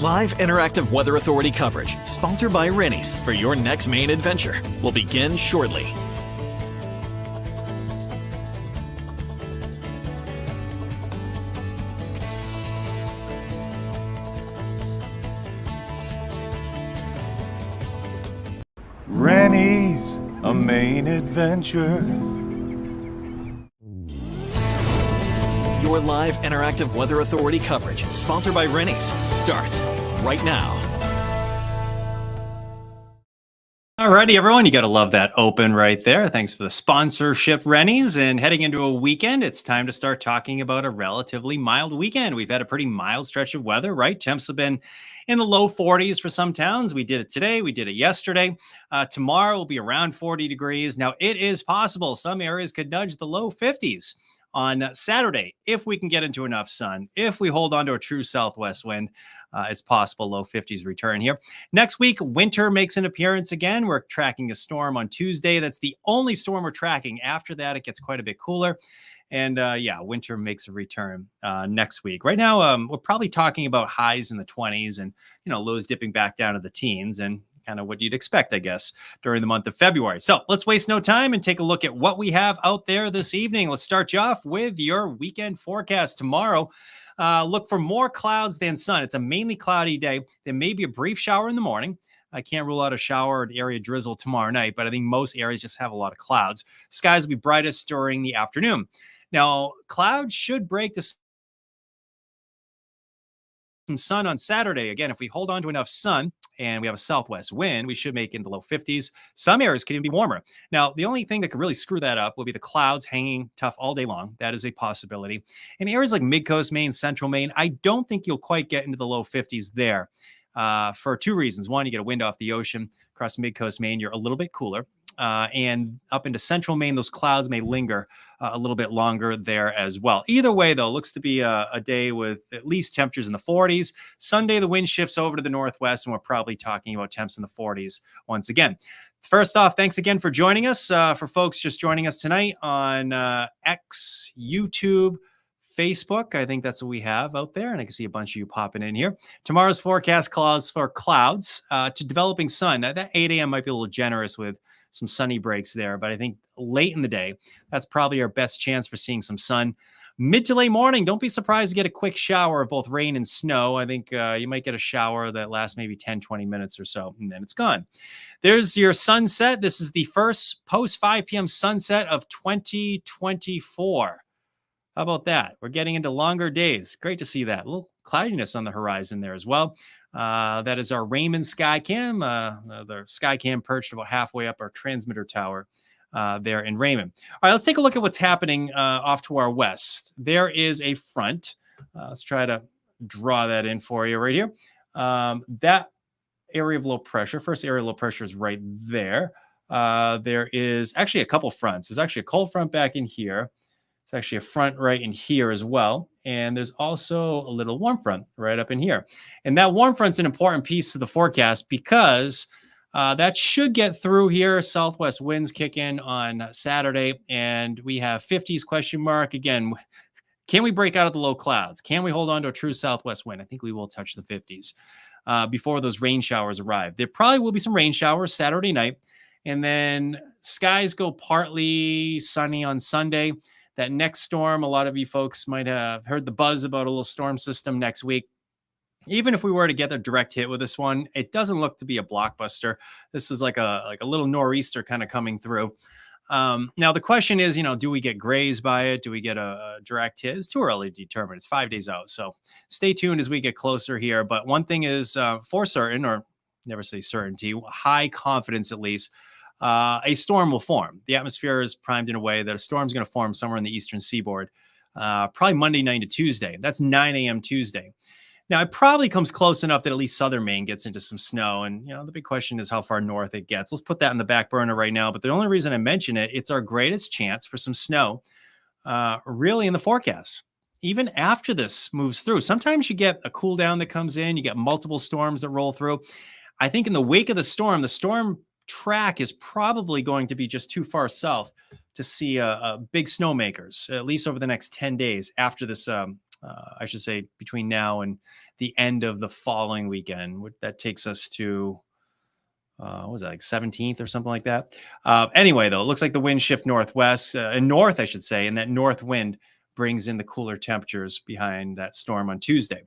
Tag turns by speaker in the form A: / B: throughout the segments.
A: Live interactive Weather Authority coverage, sponsored by Rennie's, for your next Maine adventure, will begin shortly.
B: Rennie's, a Maine adventure.
A: Your live interactive Weather Authority coverage, sponsored by Rennie's, starts right now.
C: Alrighty, everyone, you got to love that open right there. Thanks for the sponsorship, Rennie's. And heading into a weekend, it's time to start talking about a relatively mild weekend. We've had a pretty mild stretch of weather, right? Temps have been in the low 40s for some towns. We did it today. We did it yesterday. Tomorrow will be around 40 degrees. Now, it is possible some areas could nudge the low 50s on Saturday if we can get into enough sun. If we hold on to a true southwest wind, it's possible low 50s return here. Next week, winter makes an appearance again. We're tracking a storm on Tuesday. That's the only storm we're tracking. After that, it gets quite a bit cooler. And winter makes a return next week. Right now, we're probably talking about highs in the 20s and, lows dipping back down to the teens, and kind of what you'd expect, I guess, during the month of February. So let's waste no time and take a look at what we have out there this evening. Let's start you off with your weekend forecast. Tomorrow, look for more clouds than sun. It's a mainly cloudy day. There may be a brief shower in the morning. I can't rule out a shower or area drizzle tomorrow night, but I think most areas just have a lot of clouds. Skies will be brightest during the afternoon. Now, clouds should break the some sun on Saturday. Again, if we hold on to enough sun and we have a southwest wind, we should make it into the low 50s. Some areas can even be warmer. Now, the only thing that could really screw that up will be the clouds hanging tough all day long. That is a possibility. In areas like mid-coast Maine, central Maine, I don't think you'll quite get into the low 50s there for two reasons. One, you get a wind off the ocean. Across mid-coast Maine, you're a little bit cooler. And up into central Maine, those clouds may linger a little bit longer there as well. Either way, though, looks to be a day with at least temperatures in the 40s. Sunday, the wind shifts over to the northwest, and we're probably talking about temps in the 40s once again. First off, thanks again for joining us. For folks just joining us tonight on X, YouTube, Facebook, I think that's what we have out there, and I can see a bunch of you popping in here. Tomorrow's forecast calls for clouds to developing sun. Now, that 8 a.m. might be a little generous with some sunny breaks there, but I think late in the day, that's probably our best chance for seeing some sun. Mid to late morning, don't be surprised to get a quick shower of both rain and snow. I think you might get a shower that lasts maybe 10, 20 minutes or so, and then it's gone. There's your sunset. This is the first post 5 p.m. sunset of 2024. How about that? We're getting into longer days. Great to see that. A little cloudiness on the horizon there as well. That is our Raymond Skycam. The Skycam perched about halfway up our transmitter tower there in Raymond. All right, let's take a look at what's happening off to our west. There is a front. Let's try to draw that in for you right here. That area of low pressure, first area of low pressure is right there. There is actually a couple fronts. There's actually a cold front back in here. It's actually a front right in here as well. And there's also a little warm front right up in here. And that warm front's an important piece of the forecast because that should get through here. Southwest winds kick in on Saturday, and we have 50s question mark. Again, can we break out of the low clouds? Can we hold on to a true southwest wind? I think we will touch the 50s before those rain showers arrive. There probably will be some rain showers Saturday night, and then skies go partly sunny on Sunday. That next storm, a lot of you folks might have heard the buzz about a little storm system next week. Even if we were to get a direct hit with this one, it doesn't look to be a blockbuster. This is like a little nor'easter kind of coming through. Now, the question is, do we get grazed by it? Do we get a direct hit? It's too early to determine. It's 5 days out. So stay tuned as we get closer here. But one thing is for certain, or never say certainty, high confidence at least, a storm will form. The atmosphere is primed in a way that a storm is going to form somewhere in the eastern seaboard, probably Monday night to Tuesday. That's 9 a.m. Tuesday. Now, it probably comes close enough that at least southern Maine gets into some snow. And, the big question is how far north it gets. Let's put that in the back burner right now. But the only reason I mention it, it's our greatest chance for some snow really in the forecast. Even after this moves through, sometimes you get a cool down that comes in. You get multiple storms that roll through. I think in the wake of the storm track is probably going to be just too far south to see big snowmakers, at least over the next 10 days after this, I should say between now and the end of the following weekend. That takes us to, what was that, like 17th or something like that? Anyway, though, it looks like the wind shift northwest, and north, I should say, and that north wind brings in the cooler temperatures behind that storm on Tuesday.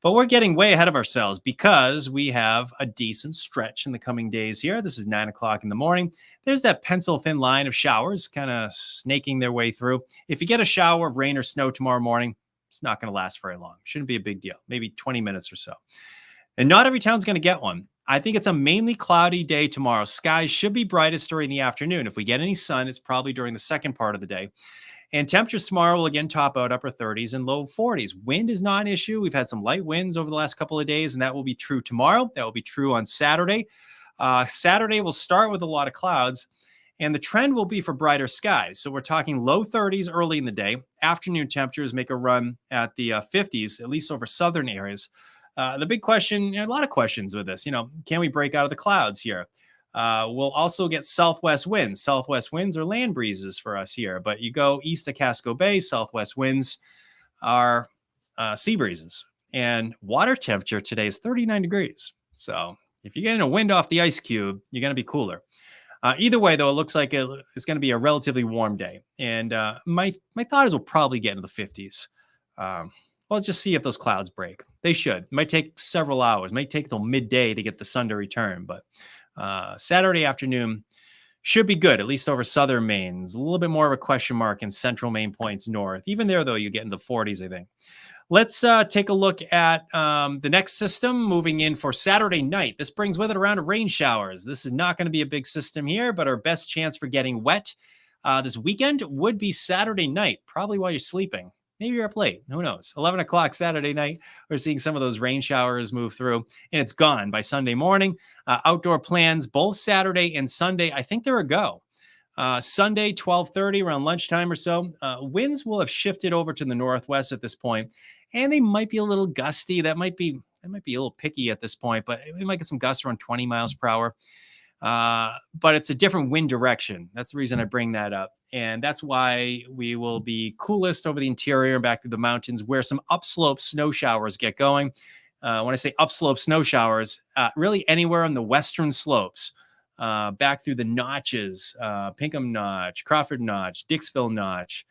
C: But we're getting way ahead of ourselves because we have a decent stretch in the coming days here. This is 9 o'clock in the morning. There's that pencil thin line of showers kind of snaking their way through. If you get a shower of rain or snow tomorrow morning, it's not going to last very long. Shouldn't be a big deal, maybe 20 minutes or so. And not every town's going to get one. I think it's a mainly cloudy day tomorrow. Skies should be brightest during the afternoon. If we get any sun, it's probably during the second part of the day. And temperatures tomorrow will again top out upper 30s and low 40s. Wind is not an issue. We've had some light winds over the last couple of days, and that will be true tomorrow. That will be true on Saturday. Saturday will start with a lot of clouds, and the trend will be for brighter skies. So we're talking low 30s early in the day. Afternoon temperatures make a run at the 50s, at least over southern areas. The big question, a lot of questions with this, can we break out of the clouds here? We'll also get southwest winds. Southwest winds are land breezes for us here, but you go east of Casco Bay, southwest winds are sea breezes. And water temperature today is 39 degrees. So if you're getting a wind off the ice cube, you're going to be cooler. Either way, though, it looks like it's going to be a relatively warm day. And my thought is we'll probably get into the 50s. Well, just see if those clouds break. They should. It might take several hours. It might take till midday to get the sun to return, but Saturday afternoon should be good, at least over southern Maine. There's a little bit more of a question mark in central Maine points north. Even there, though, you get into the 40s, I think. Let's take a look at the next system moving in for Saturday night. This brings with it a round of rain showers. This is not going to be a big system here, but our best chance for getting wet this weekend would be Saturday night, probably while you're sleeping. Maybe you're up late. Who knows? 11 o'clock Saturday night, we're seeing some of those rain showers move through, and it's gone by Sunday morning. Outdoor plans both Saturday and Sunday, I think they're a go. Sunday, 12:30, around lunchtime or so. Winds will have shifted over to the northwest at this point, and they might be a little gusty. That might be a little picky at this point, but we might get some gusts around 20 miles per hour. But it's a different wind direction. That's the reason I bring that up. And that's why we will be coolest over the interior and back through the mountains where some upslope snow showers get going. When I say upslope snow showers, really anywhere on the western slopes, back through the notches, Pinkham Notch, Crawford Notch, Dixville Notch,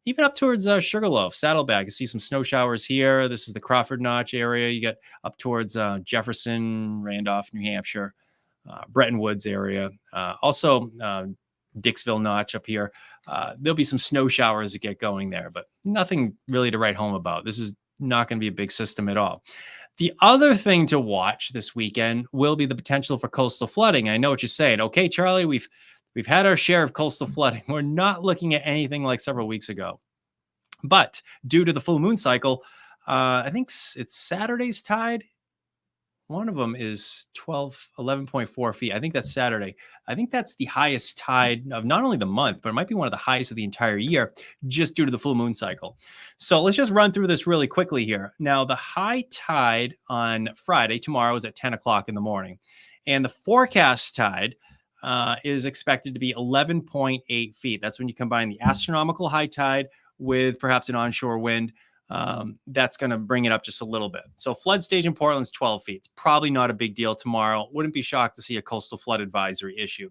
C: even up towards Sugarloaf, Saddleback. You see some snow showers here. This is the Crawford Notch area. You get up towards Jefferson, Randolph, New Hampshire. Bretton Woods area, also Dixville Notch up here. There'll be some snow showers that get going there, but nothing really to write home about. This is not going to be a big system at all. The other thing to watch this weekend will be the potential for coastal flooding. I know what you're saying. Okay, Charlie, we've had our share of coastal flooding. We're not looking at anything like several weeks ago. But due to the full moon cycle, I think it's Saturday's tide. One of them is 11.4 feet. I think that's Saturday. I think that's the highest tide of not only the month, but it might be one of the highest of the entire year just due to the full moon cycle. So let's just run through this really quickly here. Now, the high tide on Friday, tomorrow, is at 10 o'clock in the morning. And the forecast tide is expected to be 11.8 feet. That's when you combine the astronomical high tide with perhaps an onshore wind. That's going to bring it up just a little bit. So flood stage in Portland's 12 feet. It's probably not a big deal tomorrow. Wouldn't be shocked to see a coastal flood advisory issue.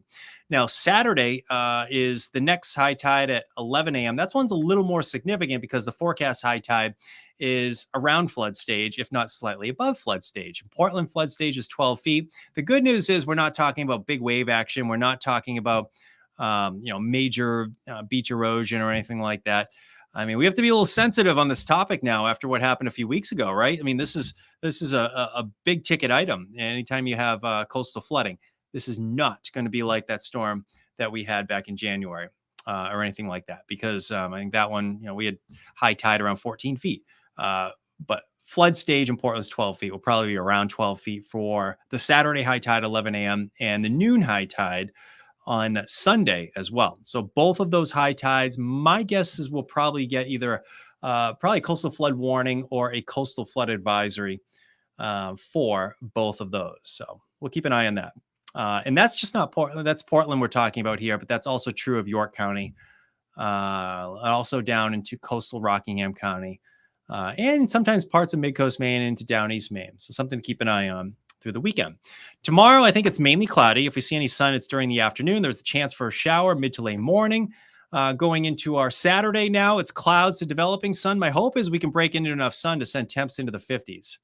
C: Now, Saturday is the next high tide at 11 a.m. That one's a little more significant because the forecast high tide is around flood stage, if not slightly above flood stage. Portland flood stage is 12 feet. The good news is we're not talking about big wave action. We're not talking about major beach erosion or anything like that. I mean, we have to be a little sensitive on this topic now after what happened a few weeks ago, right? I mean, this is a big ticket item. Anytime you have coastal flooding, this is not going to be like that storm that we had back in January or anything like that, because I think that one, we had high tide around 14 feet. But flood stage in Portland's 12 feet will probably be around 12 feet for the Saturday high tide, 11 a.m. and the noon high tide on Sunday as well. So both of those high tides, my guess is we'll probably get either probably coastal flood warning or a coastal flood advisory for both of those. So we'll keep an eye on that. And that's just not Portland. That's Portland we're talking about here, but that's also true of York County, also down into coastal Rockingham County. and sometimes parts of mid-coast Maine into down east Maine. So something to keep an eye on through the weekend. Tomorrow, I think it's mainly cloudy. If we see any sun, it's during the afternoon. There's a chance for a shower mid to late morning. Going into our Saturday now, it's clouds to developing sun. My hope is we can break into enough sun to send temps into the 50s.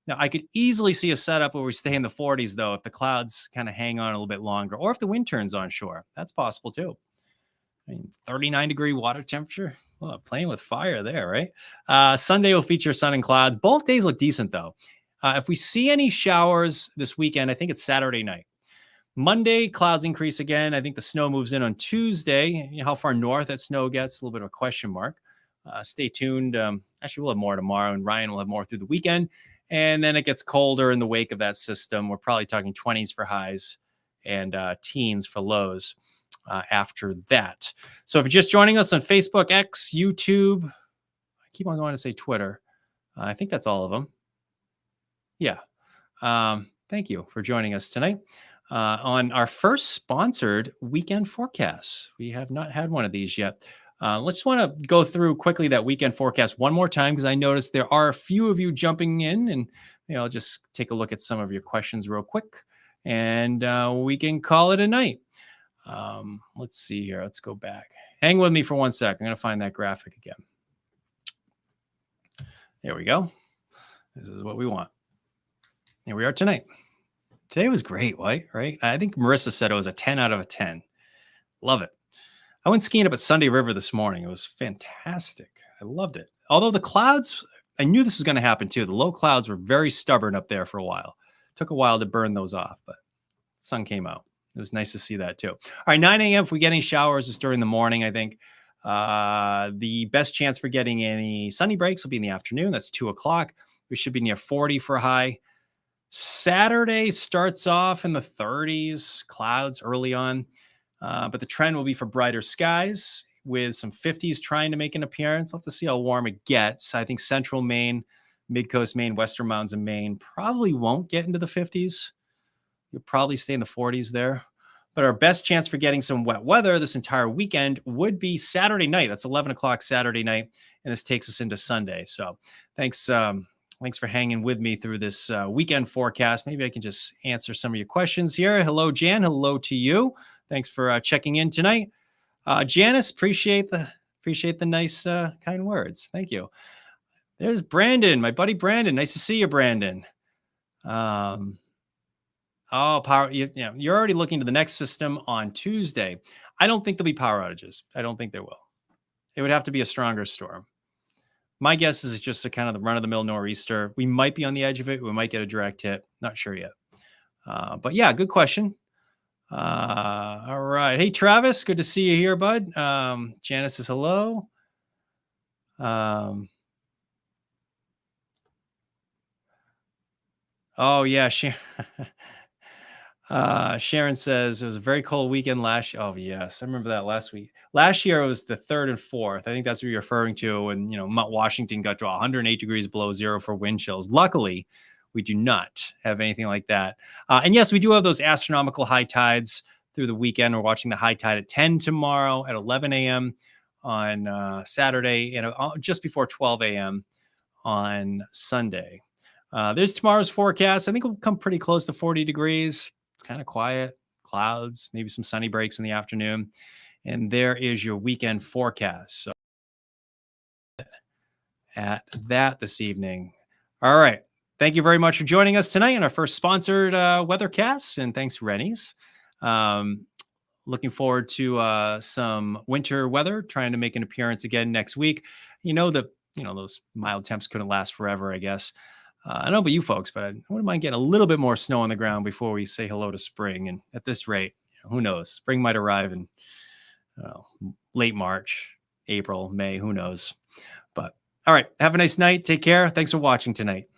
C: Now, I could easily see a setup where we stay in the 40s, though, if the clouds kind of hang on a little bit longer, or if the wind turns onshore. That's possible, too. I mean, 39-degree water temperature. Well, playing with fire there, right? Sunday will feature sun and clouds. Both days look decent, though. If we see any showers this weekend, I think it's Saturday night. Monday, clouds increase again. I think the snow moves in on Tuesday. You know, how far north that snow gets, a little bit of a question mark. Stay tuned. Actually, we'll have more tomorrow, and Ryan will have more through the weekend. And then it gets colder in the wake of that system. We're probably talking 20s for highs and teens for lows after that. So if you're just joining us on Facebook, X, YouTube, I keep on going to say Twitter. I think that's all of them. Yeah. Thank you for joining us tonight on our first sponsored weekend forecast. We have not had one of these yet. Let's want to go through quickly that weekend forecast one more time, because I noticed there are a few of you jumping in, and I'll just take a look at some of your questions real quick, and we can call it a night. Let's see here. Let's go back. Hang with me for 1 sec. I'm going to find that graphic again. There we go. This is what we want. Here we are tonight. Today was great, right? I think Marissa said it was a 10 out of a 10. Love it. I went skiing up at Sunday River this morning. It was fantastic. I loved it. Although the clouds, I knew this was going to happen too. The low clouds were very stubborn up there for a while. Took a while to burn those off, but the sun came out. It was nice to see that too. All right, 9 a.m. if we get any showers is during the morning, I think. The best chance for getting any sunny breaks will be in the afternoon. That's 2 o'clock. We should be near 40 for a high. Saturday starts off in the 30s, clouds early on. But the trend will be for brighter skies with some 50s trying to make an appearance. We'll have to see how warm it gets. I think central Maine, mid-coast Maine, western mountains of Maine probably won't get into the 50s. You'll probably stay in the 40s there. But our best chance for getting some wet weather this entire weekend would be Saturday night. That's 11 o'clock Saturday night. And this takes us into Sunday. So thanks for hanging with me through this weekend forecast. Maybe I can just answer some of your questions here. Hello, Jan. Hello to you. Thanks for checking in tonight. Janice, appreciate the nice, kind words. Thank you. There's Brandon, my buddy Brandon. Nice to see you, Brandon. Power. You're already looking to the next system on Tuesday. I don't think there'll be power outages. I don't think there will. It would have to be a stronger storm. My guess is it's just a kind of the run-of-the-mill nor'easter. We might be on the edge of it. We might get a direct hit. Not sure yet. But yeah, good question. All right. Hey, Travis, good to see you here, bud. Janice says hello. Oh, yeah. Sharon says it was a very cold weekend last year. Oh, yes. I remember that last week. Last year, it was the 3rd and 4th. I think that's what you're referring to. When, Mount Washington got to 108 degrees below zero for wind chills. Luckily, we do not have anything like that. And yes, we do have those astronomical high tides through the weekend. We're watching the high tide at 10 tomorrow, at 11 a.m. on Saturday, and just before 12 a.m. on Sunday. There's tomorrow's forecast. I think it'll come pretty close to 40 degrees. It's kind of quiet, clouds, maybe some sunny breaks in the afternoon. And there is your weekend forecast. So at that this evening. All right. Thank you very much for joining us tonight in our first sponsored weathercast. And thanks, Rennie's. Looking forward to some winter weather, trying to make an appearance again next week. Those mild temps couldn't last forever, I guess. I don't know about you folks, but I wouldn't mind getting a little bit more snow on the ground before we say hello to spring. And at this rate, who knows? Spring might arrive in late March, April, May, who knows? But all right, have a nice night. Take care. Thanks for watching tonight.